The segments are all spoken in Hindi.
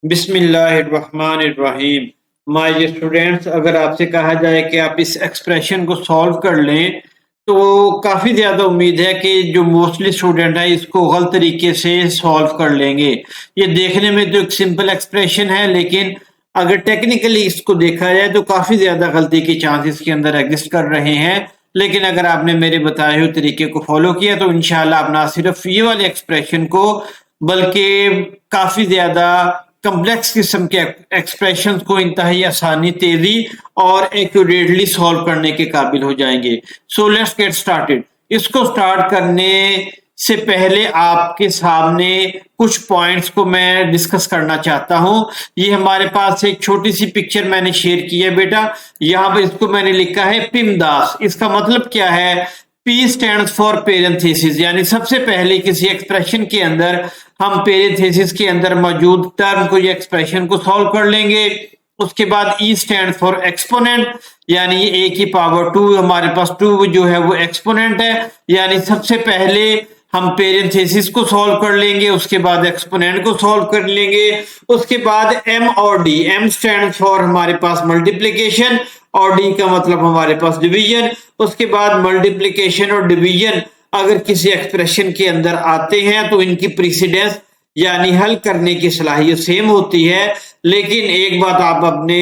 बिस्मिल्लाहिर्रहमानिर्रहीम। माय स्टूडेंट्स, अगर आपसे कहा जाए कि आप इस एक्सप्रेशन को सॉल्व कर लें तो काफ़ी ज़्यादा उम्मीद है कि जो मोस्टली स्टूडेंट हैं इसको गलत तरीके से सॉल्व कर लेंगे। ये देखने में तो एक सिंपल एक्सप्रेशन है, लेकिन अगर टेक्निकली इसको देखा जाए तो काफ़ी ज़्यादा गलती के चांस इसके अंदर एग्जिस्ट कर रहे हैं। लेकिन अगर आपने मेरे बताए हुए तरीके को फॉलो किया तो इंशाल्लाह आप ना सिर्फ ये वाले एक्सप्रेशन को बल्कि काफ़ी ज़्यादा कॉम्प्लेक्स किस्म के एक्सप्रेशंस को इंतहाई आसानी, तेजी और एक्यूरेटली सॉल्व करने के काबिल हो जाएंगे। So let's get started. इसको स्टार्ट करने से पहले आपके सामने कुछ पॉइंट्स को मैं डिस्कस करना चाहता हूं। ये हमारे पास एक छोटी सी पिक्चर मैंने शेयर की है बेटा। यहाँ पर इसको मैंने लिखा है पिमदास। इसका मतलब क्या है? P स्टैंड्स फॉर पेरेंथेसिस, यानी सबसे पहले किसी एक्सप्रेशन के अंदर हम पेरेंथेसिस के अंदर मौजूद टर्म को या एक्सप्रेशन को सॉल्व कर लेंगे। उसके बाद E स्टैंड फॉर एक्सपोनेंट, यानी ए की पावर 2, हमारे पास 2 जो है वो एक्सपोनेंट है, यानी सबसे पहले हम पेरेंथेसिस को सॉल्व कर लेंगे, उसके बाद एक्सपोनेंट को सॉल्व कर लेंगे। उसके बाद M और D, M स्टैंड फॉर हमारे पास मल्टीप्लिकेशन और डी का मतलब हमारे पास डिवीजन। उसके बाद मल्टीप्लिकेशन और डिवीजन अगर किसी एक्सप्रेशन के अंदर आते हैं तो इनकी प्रीसिडेंस यानी हल करने की सलाहियत सेम होती है। लेकिन एक बात आप अपने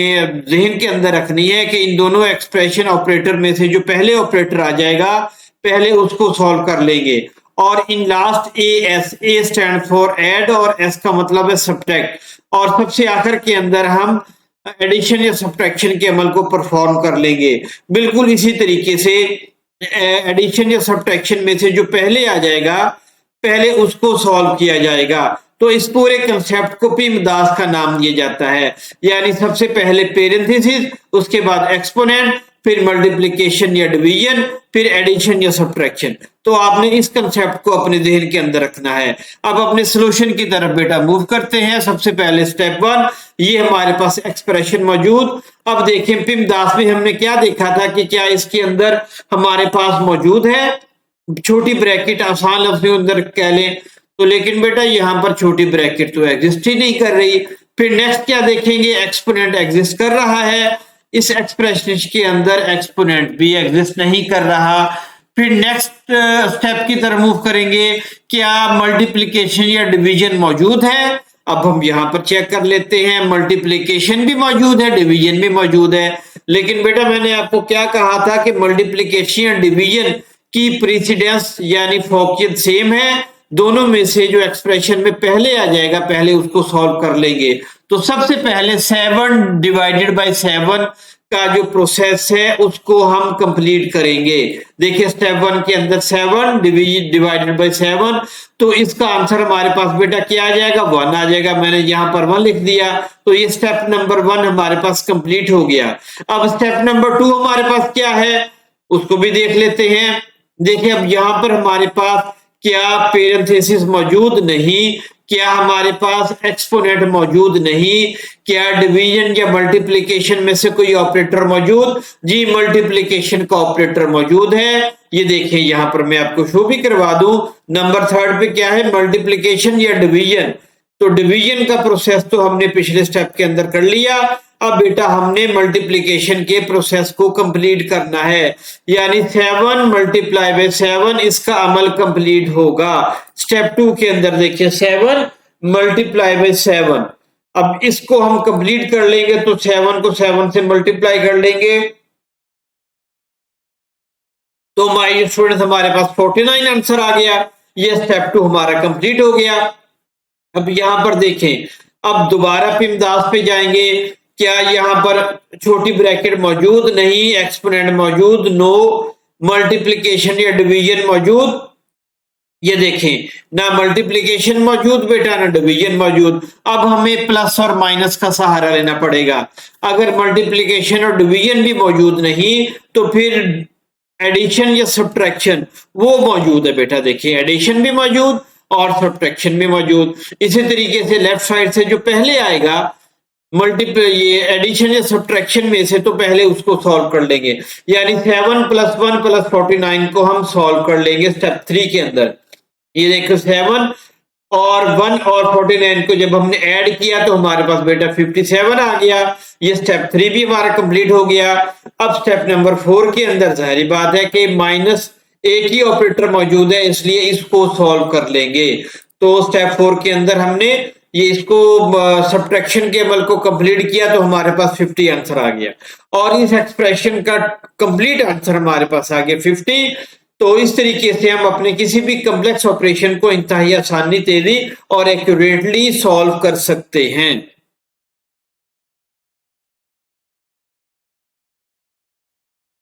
जहन के अंदर रखनी है कि इन दोनों एक्सप्रेशन ऑपरेटर में से जो पहले ऑपरेटर आ जाएगा पहले उसको सॉल्व कर लेंगे। और in last A stand for add और एस का मतलब है सब्ट्रैक्ट, और सबसे आखिर के अंदर हम एडिशन या सब्ट्रैक्शन के अमल को परफॉर्म कर लेंगे। बिल्कुल इसी तरीके से एडिशन या सब्ट्रैक्शन में से जो पहले आ जाएगा पहले उसको सॉल्व किया जाएगा। तो इस पूरे कंसेप्ट को पिमदास का नाम दिया जाता है, यानी सबसे पहले पेरेंथेसिस, उसके बाद एक्सपोनेंट, फिर मल्टीप्लिकेशन या डिवीजन, फिर एडिशन या सब्ट्रैक्शन। तो आपने इस कंसेप्ट को अपने जहन के अंदर रखना है। अब अपने सॉल्यूशन की तरफ बेटा मूव करते हैं। सबसे पहले स्टेप 1, ये हमारे पास एक्सप्रेशन मौजूद। अब देखें पिमदास में हमने क्या देखा था कि क्या इसके अंदर हमारे पास मौजूद है छोटी ब्रैकेट, आसान लफ्ज में अंदर कह लें तो, लेकिन बेटा यहाँ पर छोटी ब्रैकेट तो एग्जिस्ट ही नहीं कर रही। फिर नेक्स्ट क्या देखेंगे? एक्सपोनेंट एग्जिस्ट कर रहा है, इस एक्सप्रेशन के अंदर एक्सपोनेंट भी एग्जिस्ट नहीं कर रहा। फिर नेक्स्ट स्टेप की तरफ मूव करेंगे, क्या मल्टीप्लिकेशन या डिवीजन मौजूद है? अब हम यहाँ पर चेक कर लेते हैं, मल्टीप्लिकेशन भी मौजूद है, डिवीजन भी मौजूद है। लेकिन बेटा मैंने आपको क्या कहा था कि मल्टीप्लिकेशन या डिवीजन की प्रीसिडेंस यानी फौकियत सेम है। दोनों में से जो एक्सप्रेशन में पहले आ जाएगा पहले उसको सॉल्व कर लेंगे। तो सबसे पहले 7 डिवाइडेड बाय 7 का जो प्रोसेस है उसको हम कंप्लीट करेंगे। देखिए स्टेप 1 के अंदर 7 डिवाइडेड बाय 7, तो इसका आंसर हमारे पास बेटा क्या आ जाएगा? 1 आ जाएगा। मैंने यहाँ पर 1 लिख दिया, तो ये स्टेप नंबर 1 हमारे पास कंप्लीट हो गया। अब स्टेप नंबर 2 हमारे पास क्या है उसको भी देख लेते हैं। देखिए अब यहाँ पर हमारे पास क्या पेरेंथेसिस मौजूद नहीं, क्या हमारे पास एक्सपोनेंट मौजूद नहीं, क्या डिवीजन या मल्टीप्लिकेशन में से कोई ऑपरेटर मौजूद? जी मल्टीप्लिकेशन का ऑपरेटर मौजूद है। ये देखिए यहाँ पर मैं आपको शो भी करवा दूं, नंबर 3 पे क्या है? मल्टीप्लिकेशन या डिवीजन। तो डिवीजन का प्रोसेस तो हमने पिछले स्टेप के अंदर कर लिया। अब बेटा हमने मल्टीप्लिकेशन के प्रोसेस को कंप्लीट करना है, यानी 7 मल्टीप्लाई बाय 7 इसका अमल कंप्लीट होगा। स्टेप 2 के अंदर देखिए 7 मल्टीप्लाई बाय 7, अब इसको हम कंप्लीट कर लेंगे तो 7 को 7 से मल्टीप्लाई कर लेंगे तो माय स्टूडेंट हमारे पास 49 आंसर आ गया। ये स्टेप 2 हमारा कंप्लीट हो गया। अब यहां पर देखें, अब दोबारा पिमदास पे जाएंगे, क्या यहाँ पर छोटी ब्रैकेट मौजूद? नहीं। एक्सपोनेंट मौजूद? नो। मल्टीप्लिकेशन या डिवीजन मौजूद? ये देखें ना मल्टीप्लिकेशन मौजूद बेटा ना डिवीजन मौजूद। अब हमें प्लस और माइनस का सहारा लेना पड़ेगा। अगर मल्टीप्लिकेशन और डिवीजन भी मौजूद नहीं तो फिर एडिशन या सब्ट्रैक्शन वो मौजूद है बेटा। देखिए एडिशन भी मौजूद और सब्ट्रैक्शन भी मौजूद। इसी तरीके से लेफ्ट साइड से जो पहले आएगा ये एडिशन या सब्ट्रैक्शन में से तो पहले उसको सॉल्व कर लेंगे, यानी 7 + 1 + 49 को हम सॉल्व कर लेंगे स्टेप 3 के अंदर। ये देखो 7 और 1 और 49 को जब हमने ऐड किया तो हमारे पास बेटा 57 आ गया। ये स्टेप 3 भी हमारा कंप्लीट हो गया। अब स्टेप नंबर 4 के अंदर जाहिर बात है कि माइनस एक ही ऑपरेटर मौजूद है, इसलिए इसको सॉल्व कर लेंगे। तो स्टेप 4 के अंदर हमने ये इसको सब्ट्रैक्शन के अमल को कंप्लीट किया तो हमारे पास 50 आंसर आ गया और इस एक्सप्रेशन का कंप्लीट आंसर हमारे पास आ गया 50। तो इस तरीके से हम अपने किसी भी कॉम्प्लेक्स ऑपरेशन को इंतहाई आसानी, तेजी और एक्यूरेटली सॉल्व कर सकते हैं।